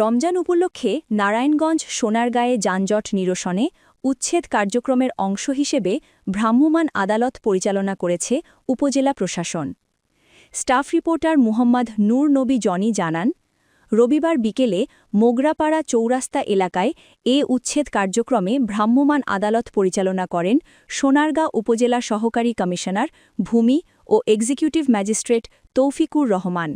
রমজান উপলক্ষে নারায়ণগঞ্জ সোনারগাঁয়ে যানজট নিরসনে উচ্ছেদ কার্যক্রমের অংশ হিসেবে ভ্রাম্যমাণ আদালত পরিচালনা করেছে উপজেলা প্রশাসন। স্টাফ রিপোর্টার মুহাম্মদ নূর নবী জনি জানান, রবিবার বিকেলে মোগরাপাড়া চৌরাস্তা এলাকায় এ উচ্ছেদ কার্যক্রমে ভ্রাম্যমাণ আদালত পরিচালনা করেন সোনারগাঁ উপজেলা সহকারী কমিশনার ভূমি ও এক্সিকিউটিভ ম্যাজিস্ট্রেট তৌফিকুর রহমান।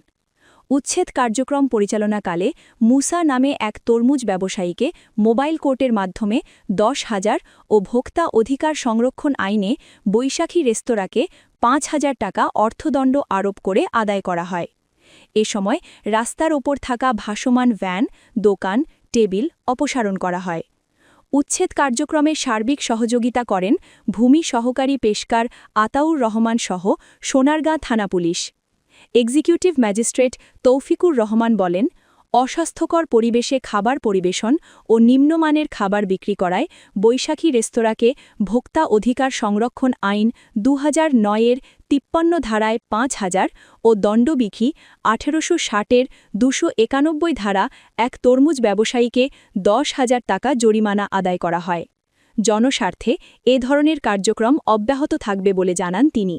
উচ্ছেদ কার্যক্রম পরিচালনাকালে মুসা নামে এক তরমুজ ব্যবসায়ীকে মোবাইল কোর্টের মাধ্যমে 10,000 ও ভোক্তা অধিকার সংরক্ষণ আইনে বৈশাখী রেস্তোরাঁকে 5,000 টাকা অর্থদণ্ড আরোপ করে আদায় করা হয়। এ সময় রাস্তার ওপর থাকা ভাসমান ভ্যান, দোকান, টেবিল অপসারণ করা হয়। উচ্ছেদ কার্যক্রমে সার্বিক সহযোগিতা করেন ভূমি সহকারী পেশকার আতাউর রহমান সহ সোনারগাঁ থানা police. Executive magistrate Toufiqur Rahman বলেন, অস্বাস্থ্যকর পরিবেশে খাবার পরিবেশন ও নিম্নমানের খাবার বিক্রি করায় বৈশাখী রেস্তোরাঁকে ভোক্তা অধিকার সংরক্ষণ আইন 2009-এর 53 ধারায় 5,000 ও দণ্ডবিধি 1860-এর 291 ধারা এক তরমুজ ব্যবসায়ীকে 10,000 টাকা জরিমানা আদায় করা হয়। জনস্বার্থে এ ধরনের কার্যক্রম অব্যাহত থাকবে বলে জানান তিনি।